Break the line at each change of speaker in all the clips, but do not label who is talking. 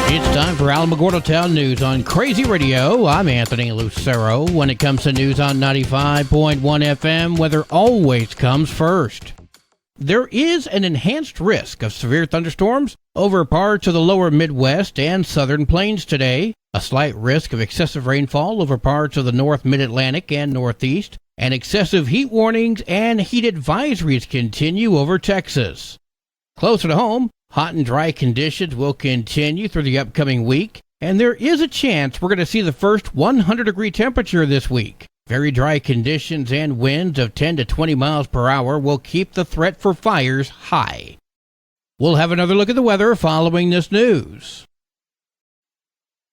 It's time for Alamogordo Town News on Crazy Radio. I'm Anthony Lucero. When it comes to news on 95.1 FM, weather always comes first. There is an enhanced risk of severe thunderstorms over parts of the lower Midwest and southern plains today. A slight risk of excessive rainfall over parts of the North Mid-Atlantic and Northeast. And excessive heat warnings and heat advisories continue over Texas. Closer to home, hot and dry conditions will continue through the upcoming week, and there is a chance we're going to see the first 100-degree temperature this week. Very dry conditions and winds of 10 to 20 miles per hour will keep the threat for fires high. We'll have another look at the weather following this news.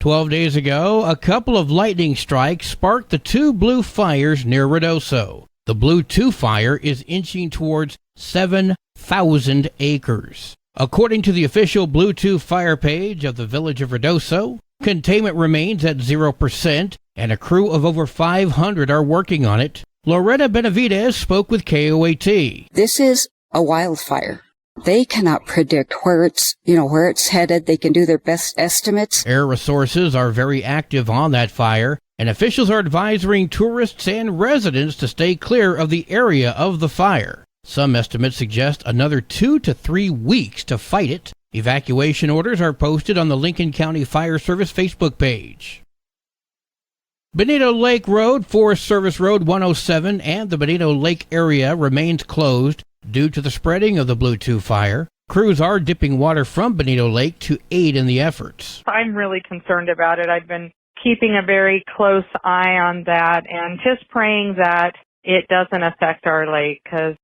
12 days ago, a couple of lightning strikes sparked the two blue fires near Ruidoso. The Blue 2 fire is inching towards 7,000 acres. According to the official Blue 2 fire page of the village of Ruidoso, containment remains at 0%, and a crew of over 500 are working on it. Loretta Benavides spoke with KOAT.
This is a wildfire. They cannot predict where it's headed. They can do their best estimates.
Air resources are very active on that fire, and officials are advising tourists and residents to stay clear of the area of the fire. Some estimates suggest another 2 to 3 weeks to fight it. Evacuation orders are posted on the Lincoln County Fire Service Facebook page. Bonito Lake Road, Forest Service Road 107, and the Bonito Lake area remains closed due to the spreading of the Blue 2 fire. Crews are dipping water from Bonito Lake to aid in the efforts.
I'm really concerned about it. I've been keeping a very close eye on that and just praying that it doesn't affect our lake, because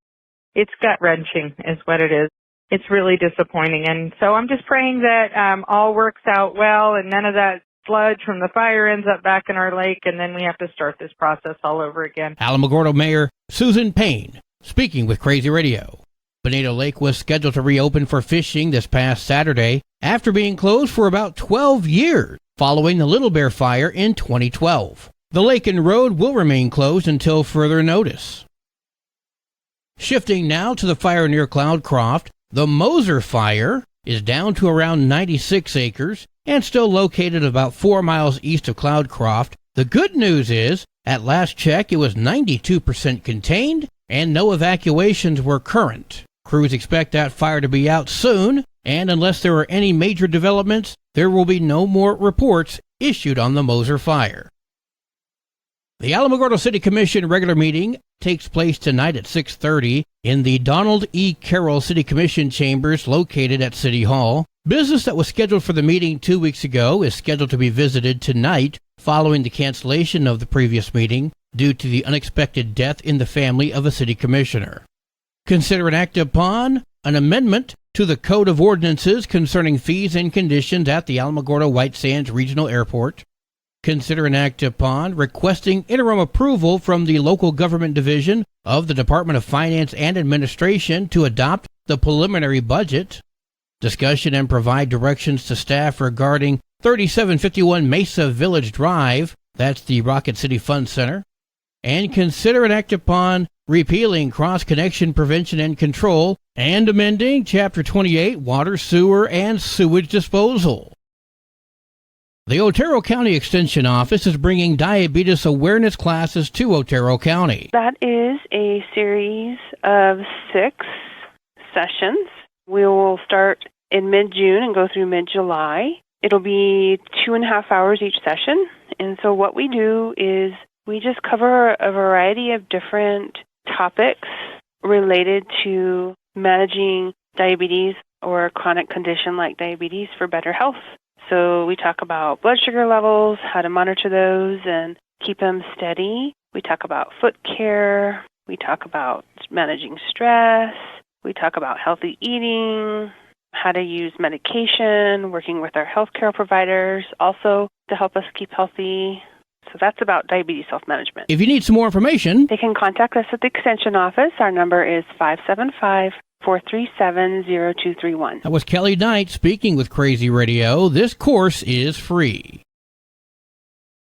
it's gut-wrenching is what it is. It's really disappointing. And so I'm just praying that all works out well and none of that sludge from the fire ends up back in our lake, and then we have to start this process all over again.
Alamogordo Mayor Susan Payne speaking with Crazy Radio. Bonito Lake was scheduled to reopen for fishing this past Saturday after being closed for about 12 years following the Little Bear fire in 2012. The lake and road will remain closed until further notice. Shifting now to the fire near Cloudcroft, the Moser fire is down to around 96 acres and still located about 4 miles east of Cloudcroft. The good news is, at last check, it was 92% contained and no evacuations were current. Crews expect that fire to be out soon, and unless there are any major developments, there will be no more reports issued on the Moser fire. The Alamogordo City Commission regular meeting takes place tonight at 6:30 in the Donald E. Carroll City Commission chambers located at City Hall. Business that was scheduled for the meeting 2 weeks ago is scheduled to be visited tonight following the cancellation of the previous meeting due to the unexpected death in the family of a city commissioner. Consider and act upon an amendment to the Code of Ordinances concerning fees and conditions at the Alamogordo White Sands Regional Airport. Consider and act upon requesting interim approval from the Local Government Division of the Department of Finance and Administration to adopt the preliminary budget. Discussion and provide directions to staff regarding 3751 Mesa Village Drive, that's the Rocket City Fund Center. And consider and act upon repealing cross-connection prevention and control and amending Chapter 28 Water, Sewer, and Sewage Disposal. The Otero County Extension Office is bringing diabetes awareness classes to Otero County.
That is a series of 6 sessions. We will start in mid-June and go through mid-July. It'll be 2.5 hours each session. And so what we do is we just cover a variety of different topics related to managing diabetes or a chronic condition like diabetes for better health. So we talk about blood sugar levels, how to monitor those and keep them steady. We talk about foot care. We talk about managing stress. We talk about healthy eating, how to use medication, working with our healthcare providers also to help us keep healthy. So that's about diabetes self-management.
If you need some more information,
they can contact us at the Extension Office. Our number is 575-437-0231.
That was Kelly Knight speaking with Crazy Radio. This course is free.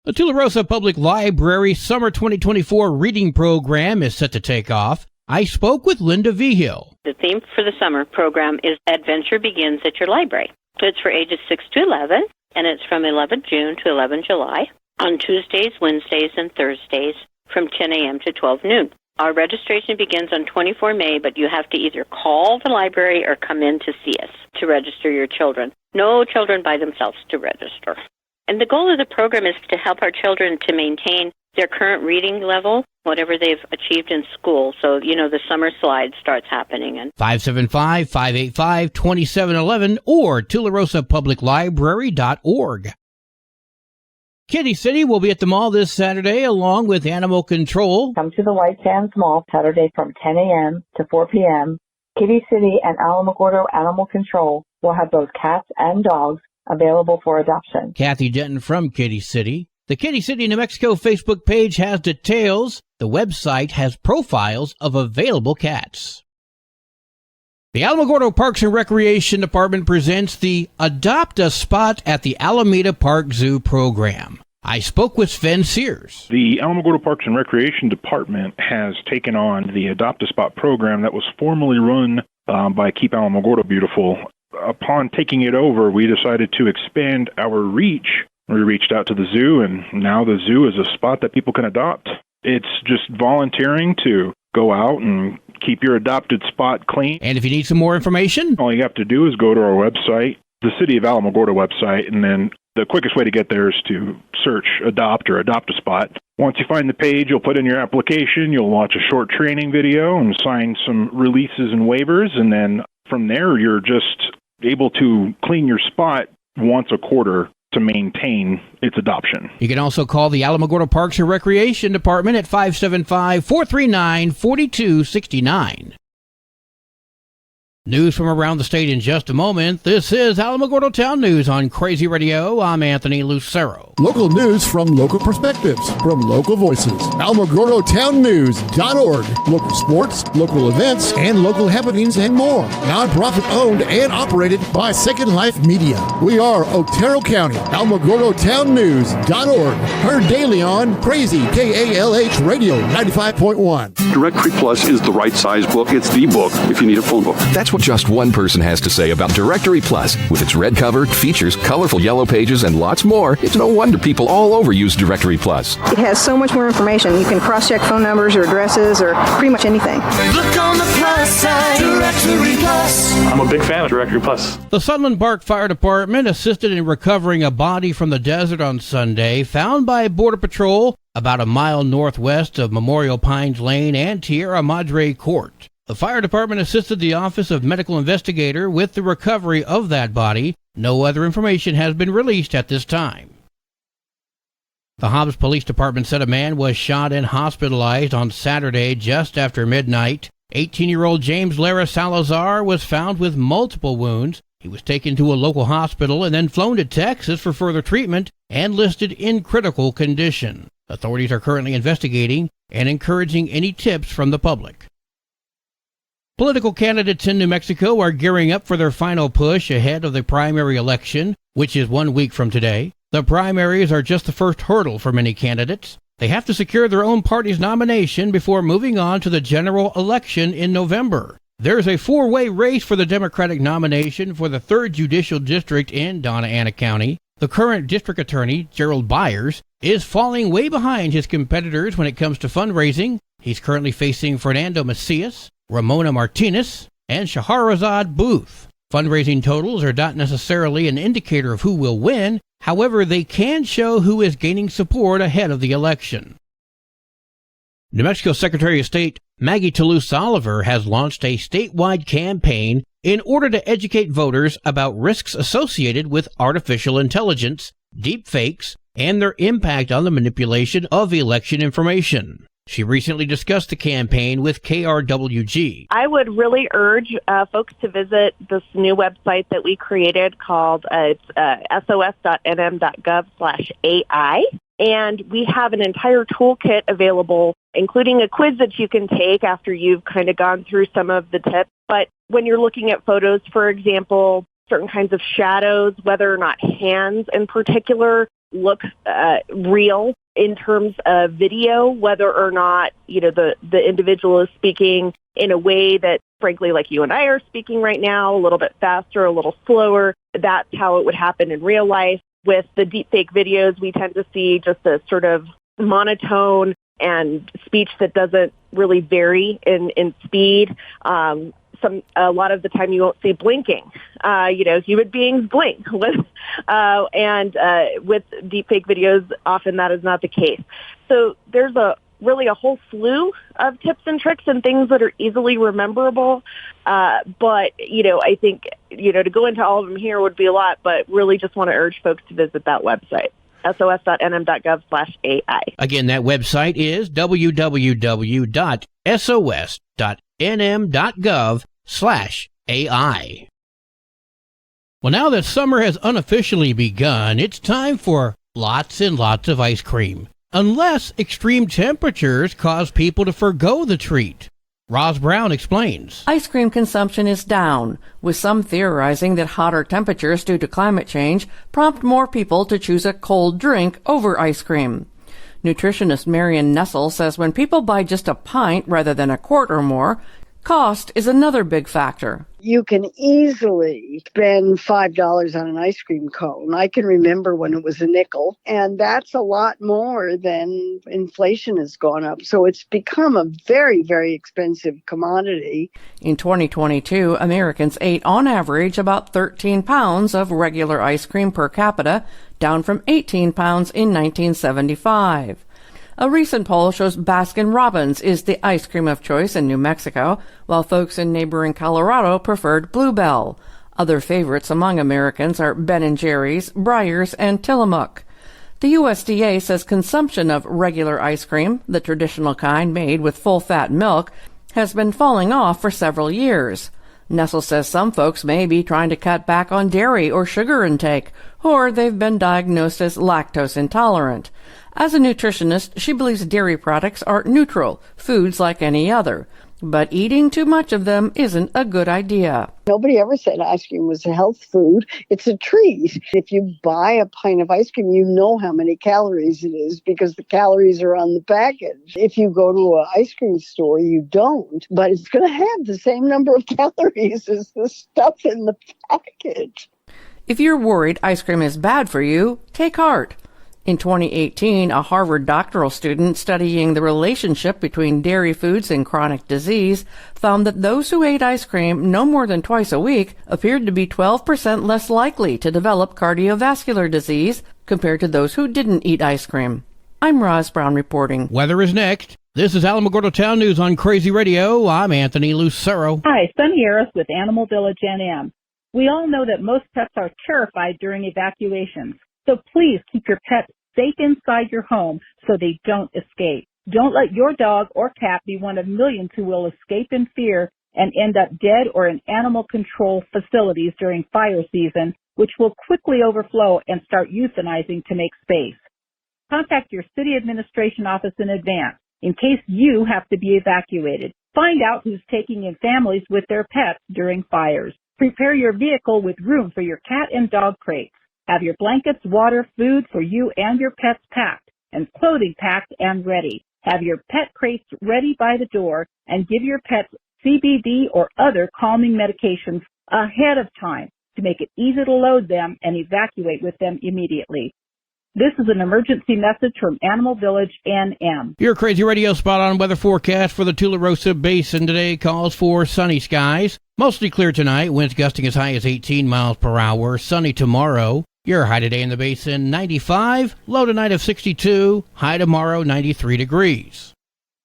The Tularosa Public Library Summer 2024 reading program is set to take off. I spoke with Linda Vigil.
The theme for the summer program is Adventure Begins at Your Library. It's for ages 6 to 11, and it's from 11 June to 11 July on Tuesdays, Wednesdays, and Thursdays from 10 a.m. to 12 noon. Our registration begins on 24 May, but you have to either call the library or come in to see us to register your children. No children by themselves to register. And the goal of the program is to help our children to maintain their current reading level, whatever they've achieved in school. So, the summer slide starts happening.
575-585-2711 or TularosaPublicLibrary.org. Kitty City will be at the mall this Saturday along with Animal Control.
Come to the White Sands Mall Saturday from 10 a.m. to 4 p.m. Kitty City and Alamogordo Animal Control will have both cats and dogs available for adoption.
Kathy Denton from Kitty City. The Kitty City, New Mexico Facebook page has details. The website has profiles of available cats. The Alamogordo Parks and Recreation Department presents the Adopt a Spot at the Alameda Park Zoo program. I spoke with Sven Sears.
The Alamogordo Parks and Recreation Department has taken on the Adopt a Spot program that was formerly run by Keep Alamogordo Beautiful. Upon taking it over, we decided to expand our reach. We reached out to the zoo, and now the zoo is a spot that people can adopt. It's just volunteering to go out and keep your adopted spot clean.
And if you need some more information,
all you have to do is go to our website, the City of Alamogordo website, and then the quickest way to get there is to search Adopt or Adopt a Spot. Once you find the page, you'll put in your application, you'll watch a short training video and sign some releases and waivers, and then from there you're just able to clean your spot once a quarter to maintain its adoption.
You can also call the Alamogordo Parks and Recreation Department at 575-439-4269. News from around the state in just a moment. This is Alamogordo Town News on Crazy Radio. I'm Anthony Lucero.
Local news from local perspectives, from local voices. AlamogordoTownNews.org. Local sports, local events, and local happenings and more. Nonprofit owned and operated by Second Life Media. We are Otero County. AlamogordoTownNews.org. Heard daily on Crazy KALH Radio 95.1.
Directory Plus is the right size book. It's the book if you need a phone book.
That's what just one person has to say about Directory Plus. With its red cover, features, colorful yellow pages, and lots more, it's no wonder people all over use Directory Plus.
It has so much more information. You can cross-check phone numbers or addresses or pretty much anything.
Look on the plus side, Directory Plus.
I'm a big fan of Directory Plus.
The Sunland Park Fire Department assisted in recovering a body from the desert on Sunday, found by Border Patrol about a mile northwest of Memorial Pines Lane and Tierra Madre Court. The fire department assisted the Office of Medical Investigator with the recovery of that body. No other information has been released at this time. The Hobbs Police Department said a man was shot and hospitalized on Saturday just after midnight. 18-year-old James Lara Salazar was found with multiple wounds. He was taken to a local hospital and then flown to Texas for further treatment and listed in critical condition. Authorities are currently investigating and encouraging any tips from the public. Political candidates in New Mexico are gearing up for their final push ahead of the primary election, which is 1 week from today. The primaries are just the first hurdle for many candidates. They have to secure their own party's nomination before moving on to the general election in November. There's a four-way race for the Democratic nomination for the 3rd Judicial District in Donna Ana County. The current district attorney, Gerald Byers, is falling way behind his competitors when it comes to fundraising. He's currently facing Fernando Macias, Ramona Martinez, and Shahrazad Booth. Fundraising totals are not necessarily an indicator of who will win. However, they can show who is gaining support ahead of the election. New Mexico Secretary of State Maggie Toulouse-Oliver has launched a statewide campaign in order to educate voters about risks associated with artificial intelligence, deepfakes, and their impact on the manipulation of election information. She recently discussed the campaign with KRWG.
I would really urge folks to visit this new website that we created called sos.nm.gov/AI. And we have an entire toolkit available, including a quiz that you can take after you've kind of gone through some of the tips. But when you're looking at photos, for example, certain kinds of shadows, whether or not hands in particular look real, in terms of video, whether or not, the individual is speaking in a way that, frankly, like you and I are speaking right now, a little bit faster, a little slower. That's how it would happen in real life. With the deepfake videos, we tend to see just a sort of monotone and speech that doesn't really vary in speed. A lot of the time you won't see blinking. Human beings blink. And with deepfake videos, often that is not the case. So there's really a whole slew of tips and tricks and things that are easily rememberable. But, I think, to go into all of them here would be a lot, but really just want to urge folks to visit that website, sos.nm.gov/AI.
Again, that website is www.sos.nm.gov/AI. Well, now that summer has unofficially begun, it's time for lots and lots of ice cream. Unless extreme temperatures cause people to forgo the treat. Roz Brown explains.
Ice cream consumption is down, with some theorizing that hotter temperatures due to climate change prompt more people to choose a cold drink over ice cream. Nutritionist Marion Nessel says when people buy just a pint rather than a quart or more, cost is another big factor.
You can easily spend $5 on an ice cream cone. I can remember when it was a nickel, and that's a lot more than inflation has gone up. So it's become a very, very expensive commodity.
In 2022, Americans ate on average about 13 pounds of regular ice cream per capita, down from 18 pounds in 1975. A recent poll shows Baskin-Robbins is the ice cream of choice in New Mexico, while folks in neighboring Colorado preferred Bluebell. Other favorites among Americans are Ben & Jerry's, Breyers, and Tillamook. The USDA says consumption of regular ice cream, the traditional kind made with full-fat milk, has been falling off for several years. Nessel says some folks may be trying to cut back on dairy or sugar intake, or they've been diagnosed as lactose intolerant. As a nutritionist, she believes dairy products are neutral, foods like any other. But eating too much of them isn't a good idea.
Nobody ever said ice cream was a health food. It's a treat. If you buy a pint of ice cream, you know how many calories it is because the calories are on the package. If you go to an ice cream store, you don't. But it's going to have the same number of calories as the stuff in the package.
If you're worried ice cream is bad for you, take heart. In 2018, a Harvard doctoral student studying the relationship between dairy foods and chronic disease found that those who ate ice cream no more than twice a week appeared to be 12% less likely to develop cardiovascular disease compared to those who didn't eat ice cream. I'm Roz Brown reporting.
Weather is next. This is Alamogordo Town News on Crazy Radio. I'm Anthony Lucero.
Hi, Sunny Harris with Animal Village NM. We all know that most pets are terrified during evacuations. So please keep your pets safe inside your home so they don't escape. Don't let your dog or cat be one of millions who will escape in fear and end up dead or in animal control facilities during fire season, which will quickly overflow and start euthanizing to make space. Contact your city administration office in advance in case you have to be evacuated. Find out who's taking in families with their pets during fires. Prepare your vehicle with room for your cat and dog crates. Have your blankets, water, food for you and your pets packed, and clothing packed and ready. Have your pet crates ready by the door, and give your pets CBD or other calming medications ahead of time to make it easy to load them and evacuate with them immediately. This is an emergency message from Animal Village NM.
Your Crazy Radio spot-on weather forecast for the Tularosa Basin today calls for sunny skies. Mostly clear tonight, winds gusting as high as 18 miles per hour. Sunny tomorrow. Your high today in the basin, 95. Low tonight of 62. High tomorrow, 93 degrees.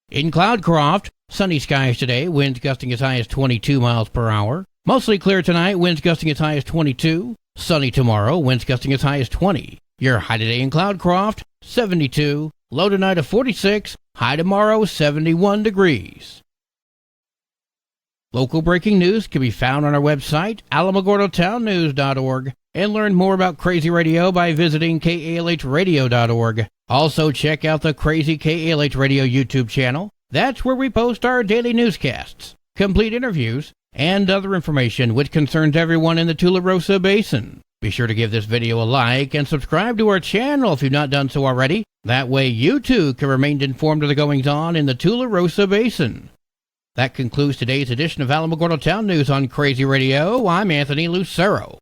In Cloudcroft, sunny skies today, winds gusting as high as 22 miles per hour. Mostly clear tonight, winds gusting as high as 22. Sunny tomorrow, winds gusting as high as 20. Your high today in Cloudcroft, 72. Low tonight of 46. High tomorrow, 71 degrees. Local breaking news can be found on our website, alamogordotownnews.org, and learn more about Crazy Radio by visiting KALHradio.org. Also, check out the Crazy KALH Radio YouTube channel. That's where we post our daily newscasts, complete interviews, and other information which concerns everyone in the Tularosa Basin. Be sure to give this video a like and subscribe to our channel if you've not done so already. That way you too can remain informed of the goings-on in the Tularosa Basin. That concludes today's edition of Alamogordo Town News on Crazy Radio. I'm Anthony Lucero.